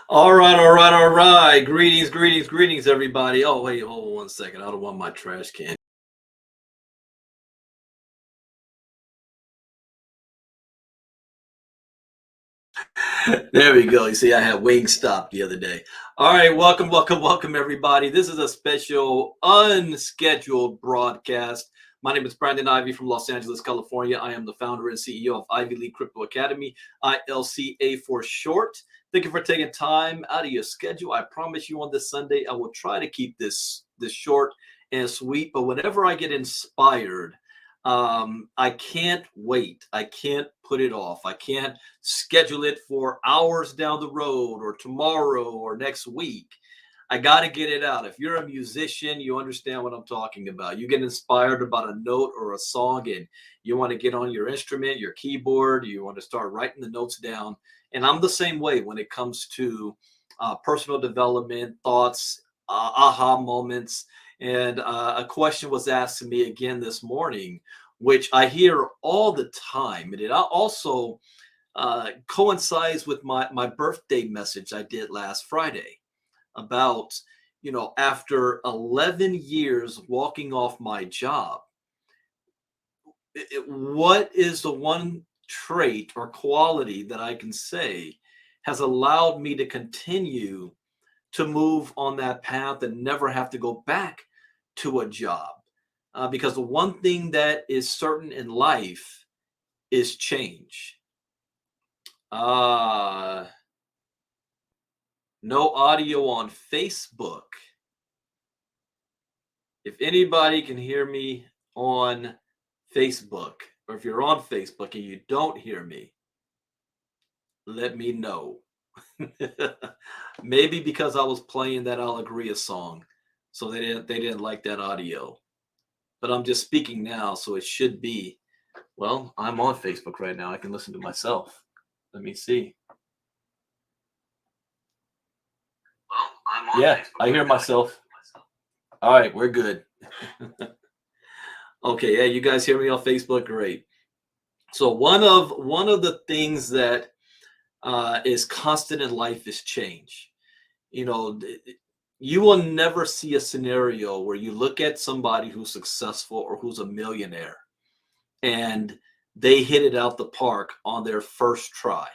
All right. Greetings, everybody. Oh, wait, hold on 1 second. I don't want my trash can. There we go. You see, I had Wingstop the other day. All right, welcome, everybody. This is a special unscheduled broadcast. My name is Brandon Ivey from Los Angeles, California. I am the founder and CEO of Ivy League Crypto Academy, ILCA for short. Thank you for taking time out of your schedule. I promise you on this Sunday, I will try to keep this short and sweet, but whenever I get inspired, I can't wait. I can't put it off. I can't schedule it for hours down the road or tomorrow or next week. I got to get it out. If you're a musician, you understand what I'm talking about. You get inspired about a note or a song and you want to get on your instrument, your keyboard, you want to start writing the notes down. And I'm the same way when it comes to personal development, thoughts, aha moments. And a question was asked to me again this morning, which I hear all the time. And it also coincides with my birthday message I did last Friday about, after 11 years walking off my job, what is the one trait or quality that I can say has allowed me to continue to move on that path and never have to go back to a job? Because the one thing that is certain in life is change. Uh, no audio on Facebook. If anybody can hear me on Facebook, or if you're on Facebook and you don't hear me, let me know. Maybe because I was playing that Alegria song, so they didn't like that audio. But I'm just speaking now, so it should be. Well, I'm on Facebook right now. I can listen to myself. Let me see. Yeah, I hear myself. All right, we're good. Okay, yeah, you guys hear me on Facebook? Great. So one of the things that is constant in life is change. You know, you will never see a scenario where you look at somebody who's successful or who's a millionaire and they hit it out the park on their first try.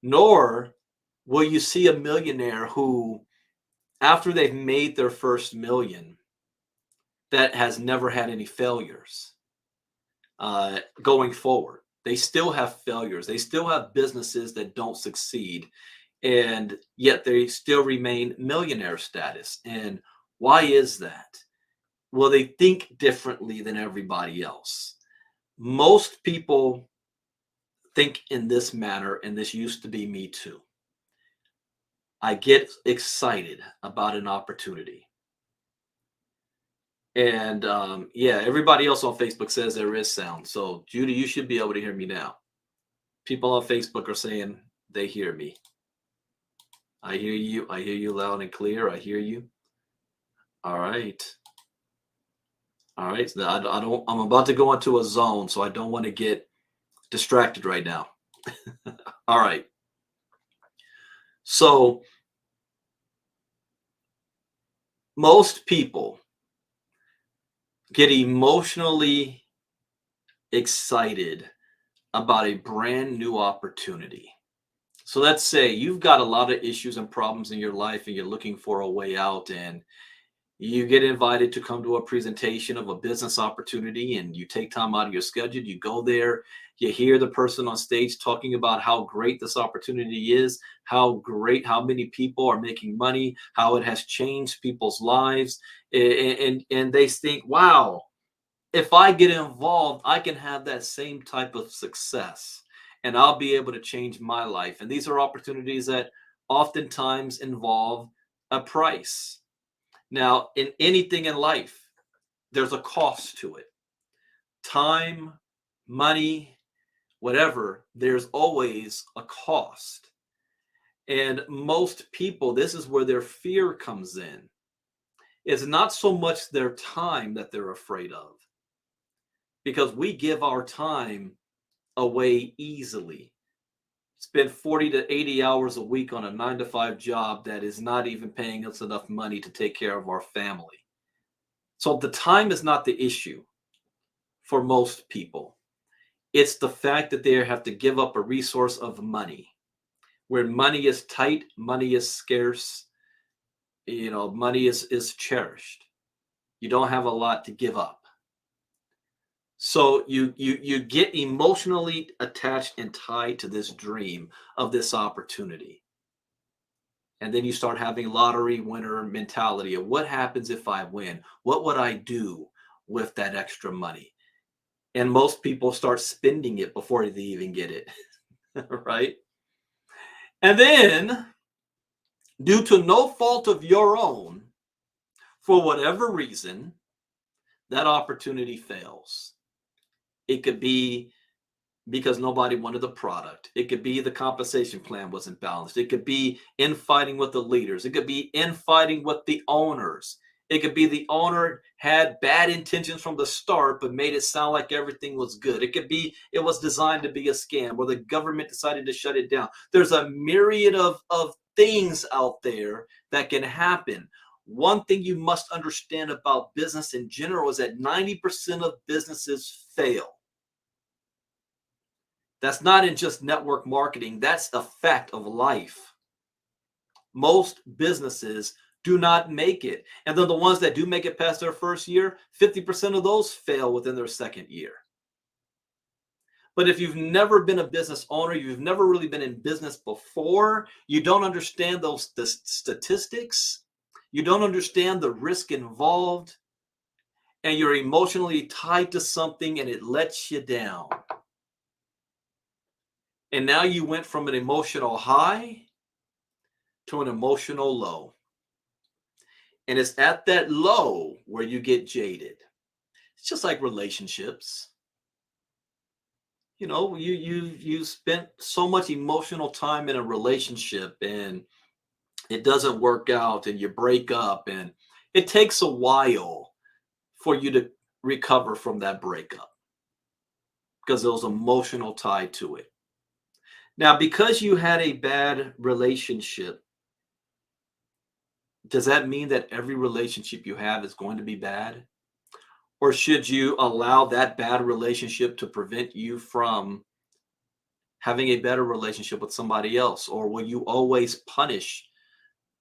Nor will you see a millionaire who, after they've made their first million, that has never had any failures going forward. They still have failures. They still have businesses that don't succeed, and yet they still remain millionaire status. And why is that? Well, they think differently than everybody else. Most people think in this manner, and this used to be me too. I get excited about an opportunity. And yeah, everybody else on Facebook says there is sound. So, Judy, you should be able to hear me now. People on Facebook are saying they hear me. I hear you. I hear you loud and clear. I hear you. All right. All right. So I don't. I'm about to go into a zone, so I don't want to get distracted right now. All right. So most people get emotionally excited about a brand new opportunity. So let's say you've got a lot of issues and problems in your life and you're looking for a way out, and you get invited to come to a presentation of a business opportunity and you take time out of your schedule, you go there, you hear the person on stage talking about how great this opportunity is, how great, how many people are making money, how it has changed people's lives, and they think, wow, if I get involved, I can have that same type of success and I'll be able to change my life. And these are opportunities that oftentimes involve a price. Now, in anything in life, there's a cost to it. Time, money, whatever, there's always a cost. And most people, this is where their fear comes in. It's not so much their time that they're afraid of, because we give our time away easily. Spend 40 to 80 hours a week on a 9 to 5 job that is not even paying us enough money to take care of our family. So the time is not the issue for most people. It's the fact that they have to give up a resource of money. Where money is tight, money is scarce, money is cherished. You don't have a lot to give up. So you get emotionally attached and tied to this dream of this opportunity. And then you start having lottery winner mentality of what happens if I win? What would I do with that extra money? And most people start spending it before they even get it, right? And then, due to no fault of your own, for whatever reason, that opportunity fails. It could be because nobody wanted the product. It could be the compensation plan wasn't balanced. It could be infighting with the leaders. It could be infighting with the owners. It could be the owner had bad intentions from the start, but made it sound like everything was good. It could be it was designed to be a scam, or the government decided to shut it down. There's a myriad of things out there that can happen. One thing you must understand about business in general is that 90% of businesses fail. That's not in just network marketing. That's a fact of life. Most businesses do not make it. And then the ones that do make it past their first year, 50% of those fail within their second year. But if you've never been a business owner, you've never really been in business before, you don't understand the statistics, you don't understand the risk involved, and you're emotionally tied to something and it lets you down. And now you went from an emotional high to an emotional low. And it's at that low where you get jaded. It's just like relationships. You spent so much emotional time in a relationship and it doesn't work out and you break up, and it takes a while for you to recover from that breakup because there was emotional tie to it. Now, because you had a bad relationship, does that mean that every relationship you have is going to be bad? Or should you allow that bad relationship to prevent you from having a better relationship with somebody else? Or will you always punish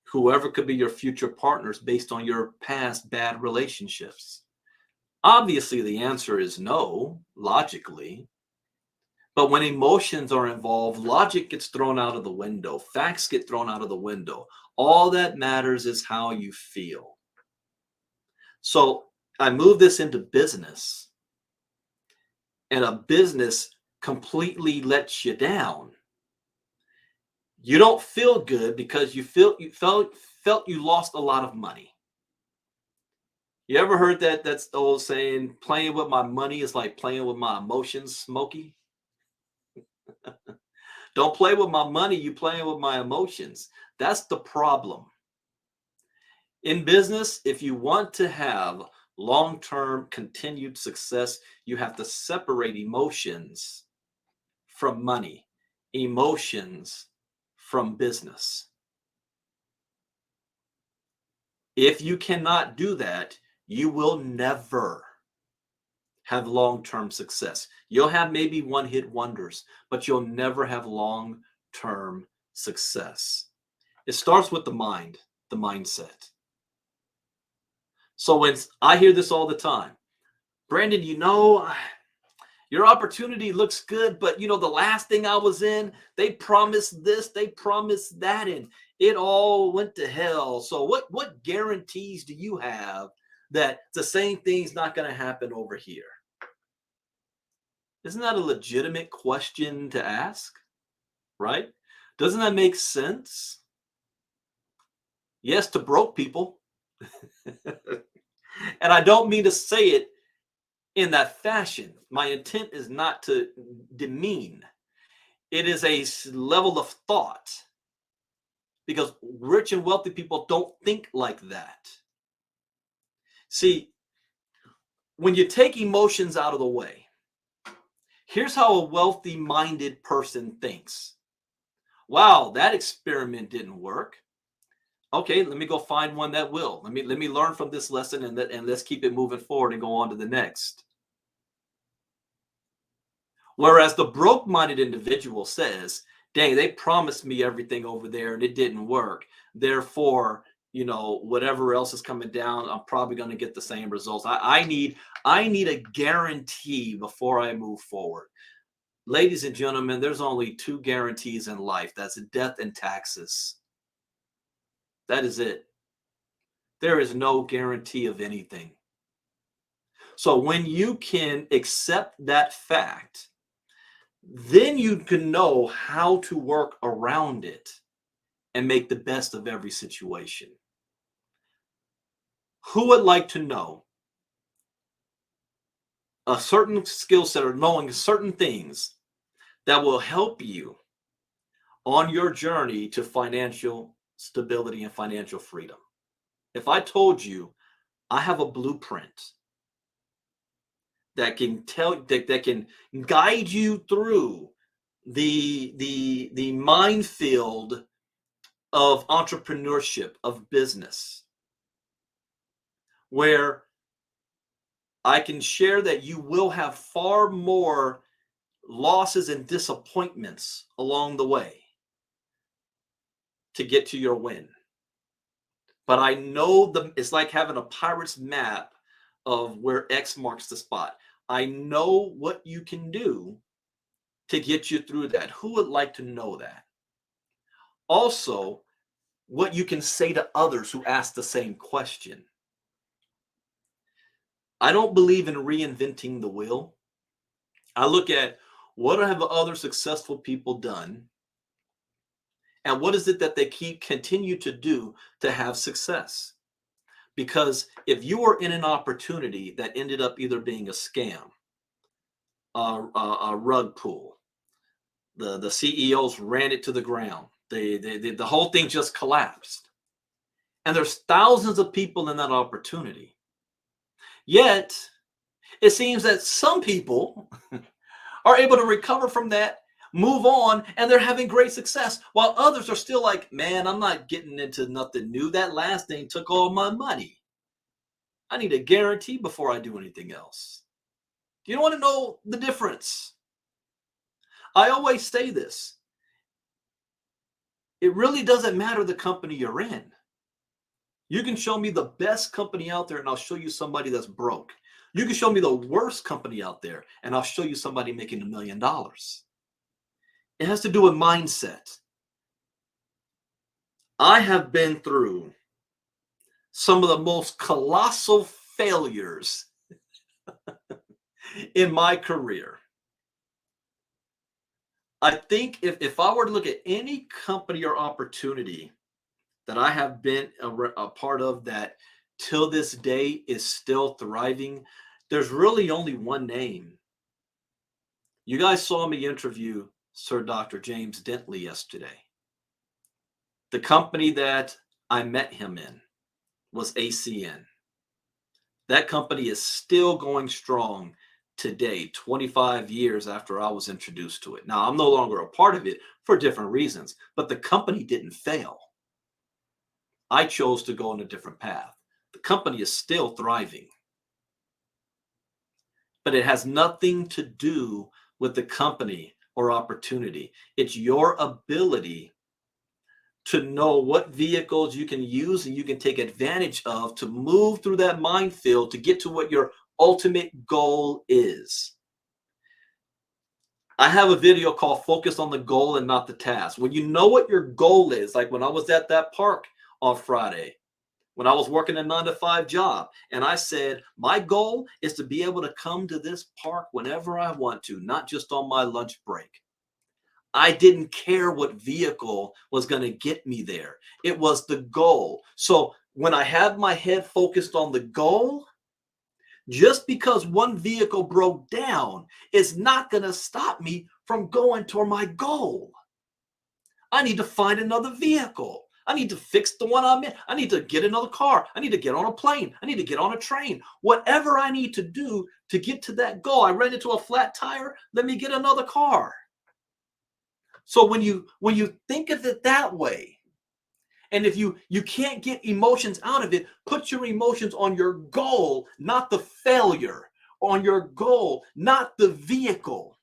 whoever could be your future partners based on your past bad relationships? Obviously, the answer is no, logically. But when emotions are involved, logic gets thrown out of the window, facts get thrown out of the window. All that matters is how you feel. So I move this into business, and a business completely lets you down. You don't feel good because you felt you lost a lot of money. You ever heard that's the old saying, playing with my money is like playing with my emotions, Smokey? Don't play with my money, you playing with my emotions. That's the problem. In business, if you want to have long-term continued success, you have to separate emotions from money, emotions from business. If you cannot do that, you will never have long-term success. You'll have maybe one-hit wonders, but you'll never have long-term success. It starts with the mind, the mindset. So when I hear this all the time, Brandon, your opportunity looks good, but the last thing I was in, they promised this, they promised that, and it all went to hell. So what guarantees do you have that the same thing's not going to happen over here? Isn't that a legitimate question to ask? Right? Doesn't that make sense? Yes, to broke people. And I don't mean to say it in that fashion. My intent is not to demean. It is a level of thought, because rich and wealthy people don't think like that. See, when you take emotions out of the way, here's how a wealthy minded person thinks. Wow, that experiment didn't work. Okay, let me go find one that will. Let me learn from this lesson, and let's keep it moving forward and go on to the next. Whereas the broke-minded individual says, dang, they promised me everything over there and it didn't work. Therefore, whatever else is coming down, I'm probably going to get the same results. I need a guarantee before I move forward. Ladies and gentlemen, there's only two guarantees in life. That's death and taxes. That is it. There is no guarantee of anything. So when you can accept that fact, then you can know how to work around it and make the best of every situation. Who would like to know a certain skill set or knowing certain things that will help you on your journey to financial stability and financial freedom? If I told you I have a blueprint that can that can guide you through the minefield of entrepreneurship, of business, where I can share that you will have far more losses and disappointments along the way to get to your win. But I know it's like having a pirate's map of where X marks the spot. I know what you can do to get you through that. Who would like to know that? Also, what you can say to others who ask the same question. I don't believe in reinventing the wheel. I look at what have other successful people done, and what is it that they continue to do to have success? Because if you are in an opportunity that ended up either being a scam, a rug pull, the CEOs ran it to the ground, the whole thing just collapsed, and there's thousands of people in that opportunity. Yet, it seems that some people are able to recover from that, move on, and they're having great success, while others are still like, man, I'm not getting into nothing new. That last thing took all my money. I need a guarantee before I do anything else. Do you want to know the difference? I always say this. It really doesn't matter the company you're in. You can show me the best company out there and I'll show you somebody that's broke. You can show me the worst company out there and I'll show you somebody making $1 million. It has to do with mindset. I have been through some of the most colossal failures in my career. I think if I were to look at any company or opportunity that I have been a part of that till this day is still thriving, there's really only one name. You guys saw me interview Sir Dr. James Dentley yesterday. The company that I met him in was ACN. That company is still going strong today, 25 years after I was introduced to it. Now, I'm no longer a part of it for different reasons, but the company didn't fail. I chose to go on a different path. The company is still thriving. But it has nothing to do with the company or opportunity. It's your ability to know what vehicles you can use and you can take advantage of to move through that minefield to get to what your ultimate goal is. I have a video called Focus on the Goal and Not the Task. When you know what your goal is, like when I was at that park on Friday, when I was working a 9-to-5 job, and I said, my goal is to be able to come to this park whenever I want to, not just on my lunch break. I didn't care what vehicle was going to get me there. It was the goal. So when I have my head focused on the goal, just because one vehicle broke down is not going to stop me from going toward my goal. I need to find another vehicle. I need to fix the one I'm in. I need to get another car. I need to get on a plane. I need to get on a train. Whatever I need to do to get to that goal. I ran into a flat tire. Let me get another car. So when you think of it that way, and if you can't get emotions out of it, put your emotions on your goal, not the failure, on your goal, not the vehicle.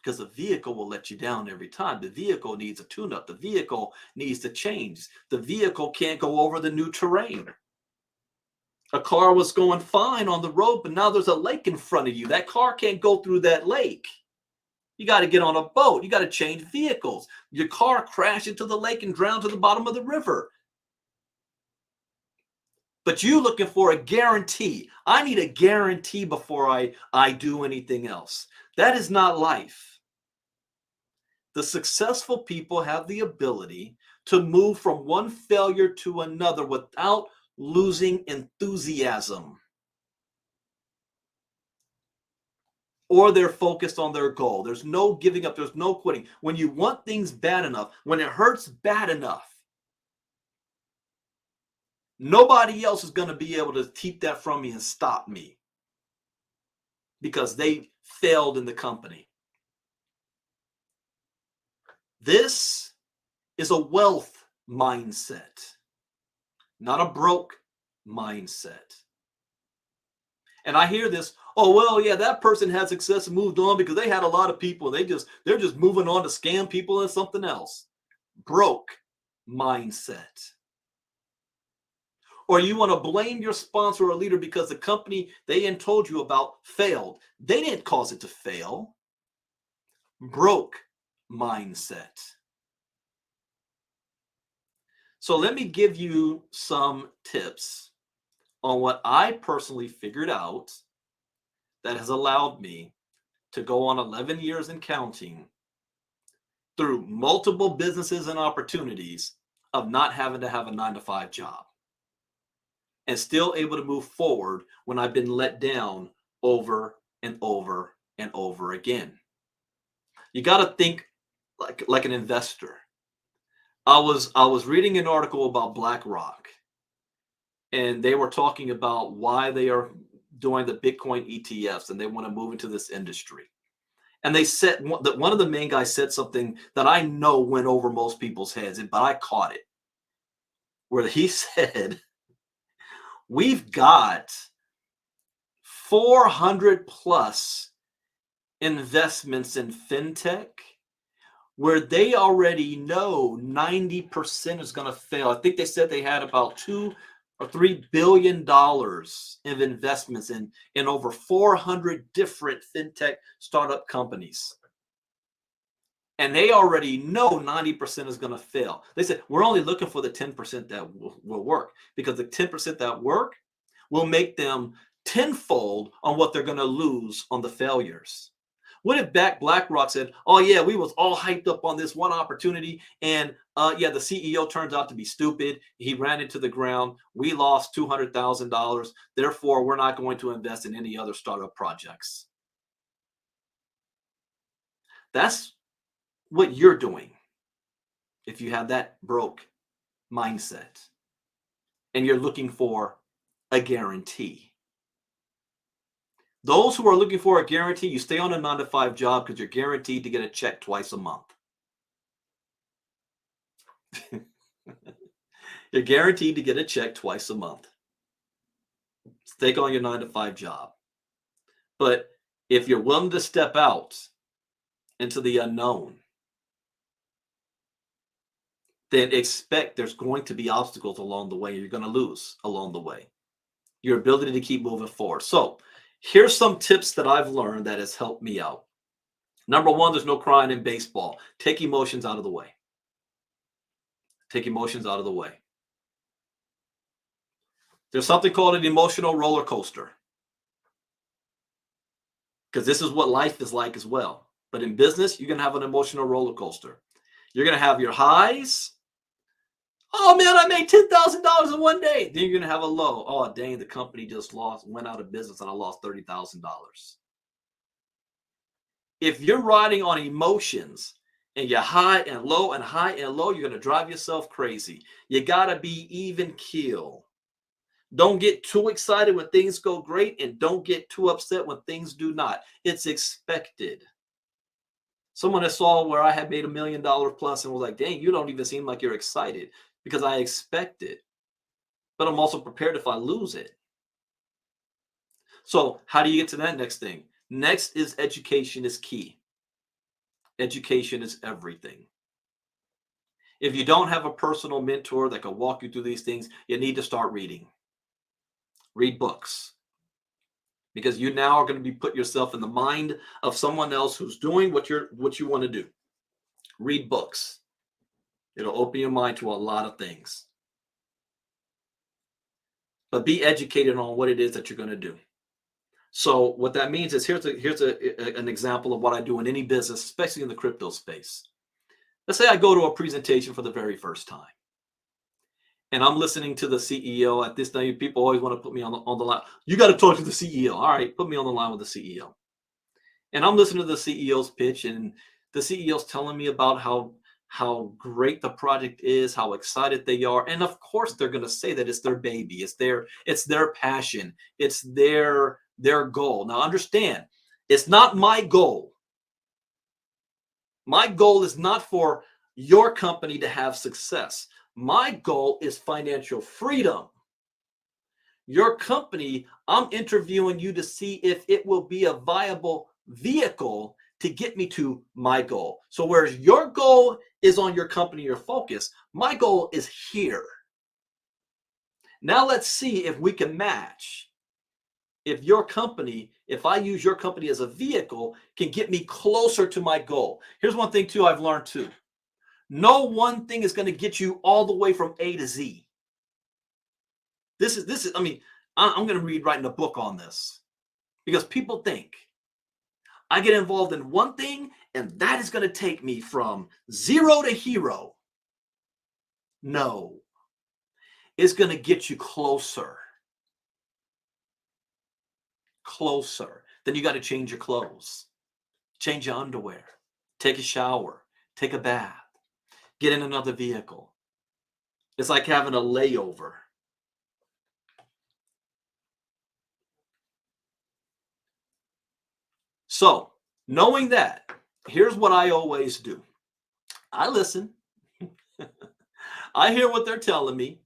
because the vehicle will let you down every time. The vehicle needs a tune-up. The vehicle needs to change. The vehicle can't go over the new terrain. A car was going fine on the road, but now there's a lake in front of you. That car can't go through that lake. You got to get on a boat. You got to change vehicles. Your car crashed into the lake and drowned to the bottom of the river. But you looking for a guarantee. I need a guarantee before I do anything else. That is not life. The successful people have the ability to move from one failure to another without losing enthusiasm. Or they're focused on their goal. There's no giving up. There's no quitting. When you want things bad enough, when it hurts bad enough, nobody else is going to be able to keep that from me and stop me because they failed in the company. This is a wealth mindset, not a broke mindset. And I hear this, oh, well, yeah, that person had success and moved on because they had a lot of people. They're just moving on to scam people and something else. Broke mindset. Or you want to blame your sponsor or leader because the company they told you about failed. They didn't cause it to fail. Broke mindset. So let me give you some tips on what I personally figured out that has allowed me to go on 11 years and counting through multiple businesses and opportunities of not having to have a 9-to-5 job and still able to move forward when I've been let down over and over and over again. You got to think like an investor. I was reading an article about BlackRock, and they were talking about why they are doing the Bitcoin ETFs and they want to move into this industry. And they said that one of the main guys said something that I know went over most people's heads, but I caught it, where he said, we've got 400 plus investments in fintech where they already know 90% is going to fail. I think they said they had about $2 or $3 billion of investments in over 400 different fintech startup companies. And they already know 90% is going to fail. They said, we're only looking for the 10% that will work, because the 10% that work will make them tenfold on what they're going to lose on the failures. What if BlackRock said, oh, yeah, we was all hyped up on this one opportunity, and yeah, the CEO turns out to be stupid. He ran into the ground. We lost $200,000. Therefore, we're not going to invest in any other startup projects. That's what you're doing if you have that broke mindset and you're looking for a guarantee. Those who are looking for a guarantee, you stay on a 9-to-5 job because you're guaranteed to get a check twice a month. You're guaranteed to get a check twice a month. Stay on your 9-to-5 job. But if you're willing to step out into the unknown, then expect there's going to be obstacles along the way. You're going to lose along the way. Your ability to keep moving forward. So here's some tips that I've learned that has helped me out. Number one, there's no crying in baseball. Take emotions out of the way. Take emotions out of the way. There's something called an emotional roller coaster, because this is what life is like as well. But in business, you're going to have an emotional roller coaster. You're going to have your highs. Oh, man, I made $10,000 in one day. Then you're going to have a low. Oh, dang, the company just went out of business and I lost $30,000. If you're riding on emotions and you're high and low and high and low, you're going to drive yourself crazy. You got to be even keel. Don't get too excited when things go great, and don't get too upset when things do not. It's expected. Someone that saw where I had made $1 million plus and was like, dang, you don't even seem like you're excited, because I expect it. But I'm also prepared if I lose it. So how do you get to that next thing? Next is education is key. Education is everything. If you don't have a personal mentor that can walk you through these things, you need to start reading. Read books, because you now are going to be put yourself in the mind of someone else who's doing what you want to do. Read books. It'll open your mind to a lot of things. But be educated on what it is that you're going to do. So what that means is here's an example of what I do in any business, especially in the crypto space. Let's say I go to a presentation for the very first time, and I'm listening to the CEO. At this time, people always want to put me on the line. You got to talk to the CEO. All right, put me on the line with the CEO. And I'm listening to the CEO's pitch, and the CEO's telling me about how great the project is, how excited they are. And of course, they're going to say that it's their baby, it's their passion, it's their goal. Now understand, it's not my goal. My goal is not for your company to have success. My goal is financial freedom. Your company, I'm interviewing you to see if it will be a viable vehicle to get me to my goal. So whereas your goal is on your company, your focus, my goal is here. Now let's see if we can match. If your company, if I use your company as a vehicle, can get me closer to my goal. Here's one thing too I've learned too. No one thing is going to get you all the way from A to Z. This is I mean, I'm going to read writing a book on this, because people think I get involved in one thing and that is going to take me from zero to hero. No, it's going to get you closer. Closer. Then you got to change your clothes, change your underwear, take a shower, take a bath, get in another vehicle. It's like having a layover. So, knowing that, here's what I always do. I listen. I hear what they're telling me,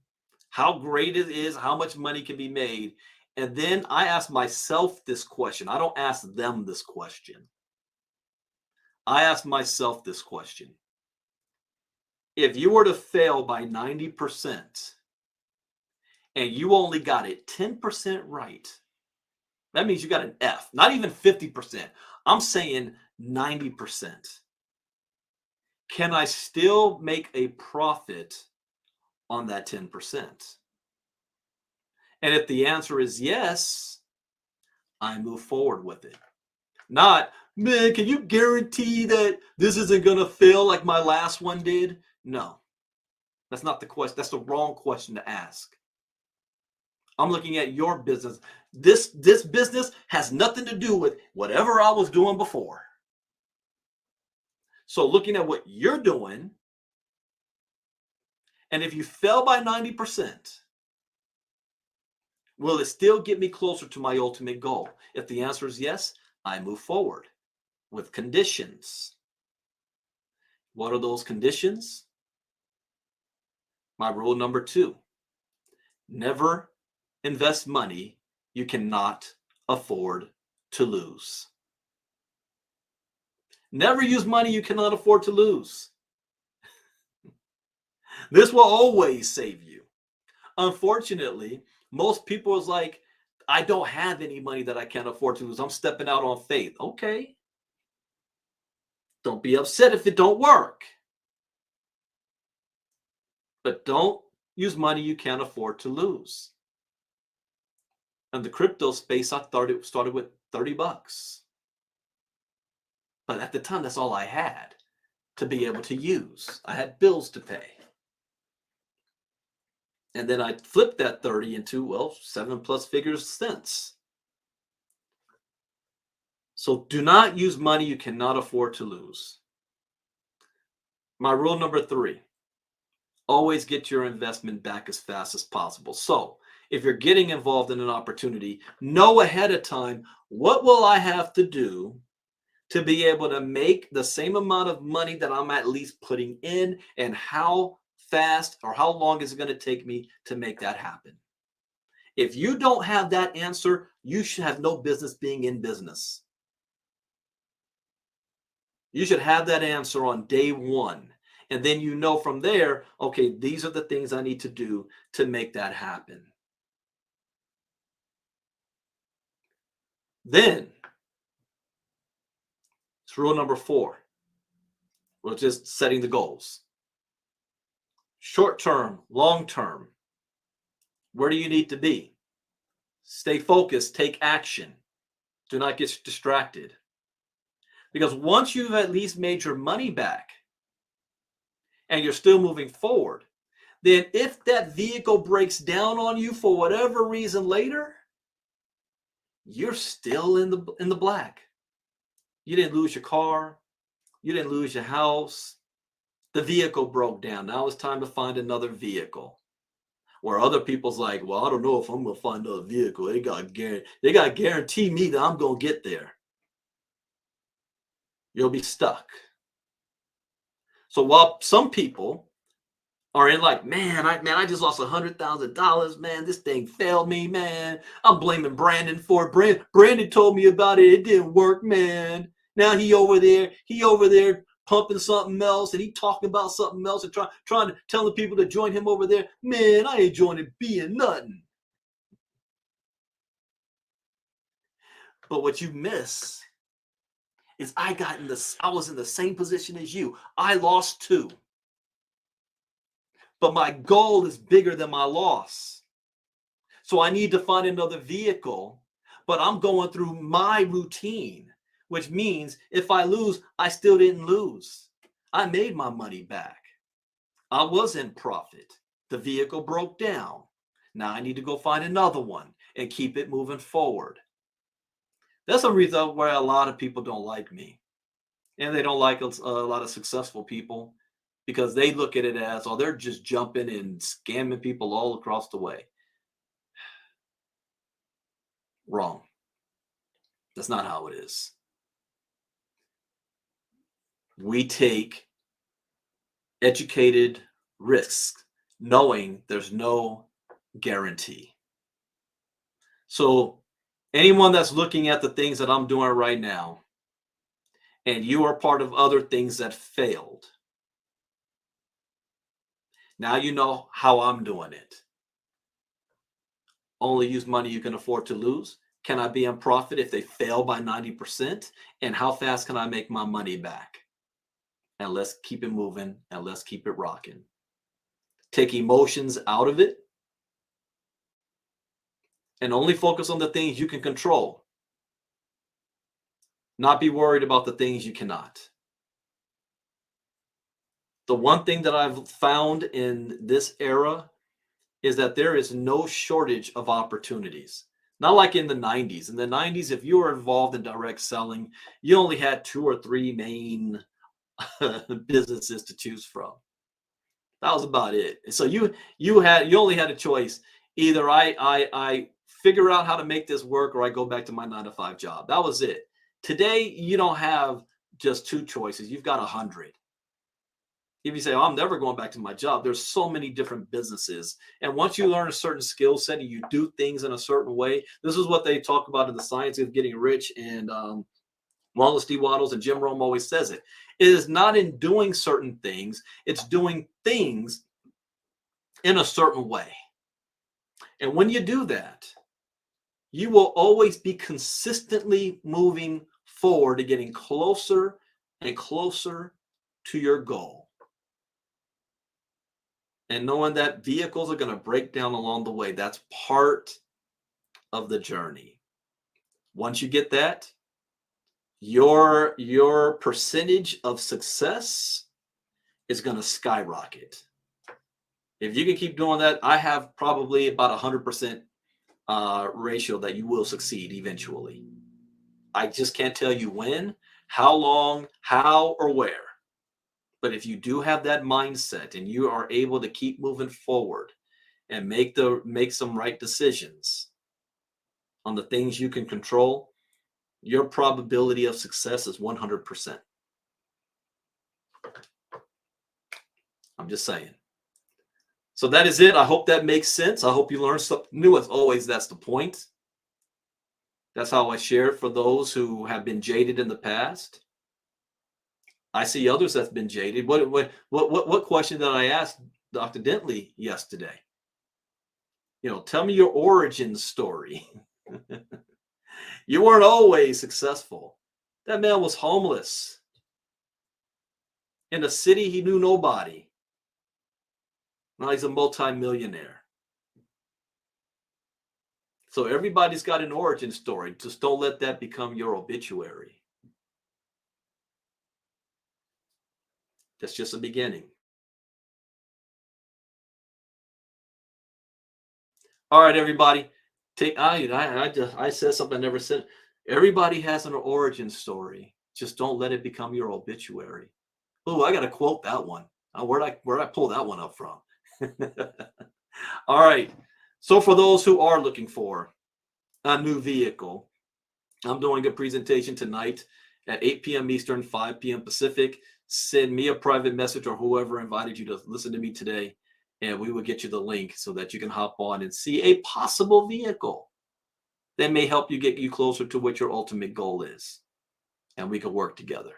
how great it is, how much money can be made. And then I ask myself this question. I don't ask them this question. I ask myself this question. If you were to fail by 90% and you only got it 10% right, that means you got an F, not even 50%. I'm saying 90%. Can I still make a profit on that 10%? And if the answer is yes, I move forward with it. Not, man, can you guarantee that this isn't going to fail like my last one did? No, that's not the question. That's the wrong question to ask. I'm looking at your business. This business has nothing to do with whatever I was doing before. So looking at what you're doing, and if you fell by 90%, will it still get me closer to my ultimate goal? If the answer is yes, I move forward with conditions. What are those conditions? My rule number 2, never invest money you cannot afford to lose. Never use money you cannot afford to lose. This will always save you. Unfortunately, most people is like, I don't have any money that I can't afford to lose. I'm stepping out on faith. Okay. Don't be upset if it don't work. But don't use money you can't afford to lose. In the crypto space, I started with 30 bucks. But at the time, that's all I had to be able to use. I had bills to pay. And then I flipped that 30 into, well, 7+ figures since. So do not use money you cannot afford to lose. My rule number 3, always get your investment back as fast as possible. So if you're getting involved in an opportunity, know ahead of time, what will I have to do to be able to make the same amount of money that I'm at least putting in, and how fast or how long is it going to take me to make that happen? If you don't have that answer, you should have no business being in business. You should have that answer on day one. And then you know from there, okay, these are the things I need to do to make that happen. Then it's rule number 4. We're just setting the goals. Short term, long term. Where do you need to be? Stay focused, take action. Do not get distracted. Because once you've at least made your money back and you're still moving forward, then if that vehicle breaks down on you for whatever reason later, you're still in the black. You didn't lose your car, you didn't lose your house. The vehicle broke down. Now it's time to find another vehicle. Where other people's like, well, I don't know if I'm gonna find another vehicle. They gotta guarantee me that I'm gonna get there. You'll be stuck. So while some people are in like, man, I just lost $100,000, man. This thing failed me, man. I'm blaming Brandon for it. Brandon told me about it. It didn't work, man. Now he over there pumping something else, and he talking about something else and trying to tell the people to join him over there. Man, I ain't joining being nothing. But what you miss is I was in the same position as you. I lost too. But my goal is bigger than my loss. So I need to find another vehicle, but I'm going through my routine, which means if I lose, I still didn't lose. I made my money back. I was in profit. The vehicle broke down. Now I need to go find another one and keep it moving forward. That's a reason why a lot of people don't like me. And they don't like a lot of successful people because they look at it as, oh, they're just jumping and scamming people all across the way. Wrong. That's not how it is. We take educated risks knowing there's no guarantee. So anyone that's looking at the things that I'm doing right now, and you are part of other things that failed, now you know how I'm doing it. Only use money you can afford to lose. Can I be in profit if they fail by 90%? And how fast can I make my money back? And let's keep it moving and let's keep it rocking. Take emotions out of it and only focus on the things you can control. Not be worried about the things you cannot. The one thing that I've found in this era is that there is no shortage of opportunities. Not like in the 90s. In the 90s, if you were involved in direct selling, you only had 2 or 3 main businesses to choose from. That was about it. So you only had a choice. Either I figure out how to make this work or I go back to my 9-to-5 job. That was it. Today, you don't have just 2 choices. You've got 100. If you say, oh, I'm never going back to my job, there's so many different businesses. And once you learn a certain skill set and you do things in a certain way, this is what they talk about in the Science of Getting Rich. And Wallace D. Waddles and Jim Rome always says it. It is not in doing certain things. It's doing things in a certain way. And when you do that, you will always be consistently moving forward to getting closer and closer to your goal. And knowing that vehicles are going to break down along the way, that's part of the journey. Once you get that, your percentage of success is going to skyrocket. If you can keep doing that, I have probably about 100% ratio that you will succeed eventually. I just can't tell you when, how long, how, or where. But if you do have that mindset and you are able to keep moving forward and make some right decisions on the things you can control, your probability of success is 100%. I'm just saying. So that is it. I hope that makes sense. I hope you learned something new. As always, that's the point. That's how I share it for those who have been jaded in the past. I see others that's been jaded. What question did I ask Dr. Dentley yesterday? Tell me your origin story. You weren't always successful. That man was homeless in a city he knew nobody. Now he's a multimillionaire. So everybody's got an origin story. Just don't let that become your obituary. That's just a beginning. All right, everybody. I said something I never said. Everybody has an origin story. Just don't let it become your obituary. Oh, I got to quote that one. Where'd I pull that one up from? All right. So for those who are looking for a new vehicle, I'm doing a presentation tonight at 8 p.m. Eastern, 5 p.m. Pacific. Send me a private message or whoever invited you to listen to me today, and we will get you the link so that you can hop on and see a possible vehicle that may help you get you closer to what your ultimate goal is. And we can work together.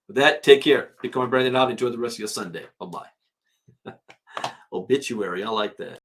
With that, take care. Become Brandon out. Enjoy the rest of your Sunday. Bye-bye. Obituary. I like that.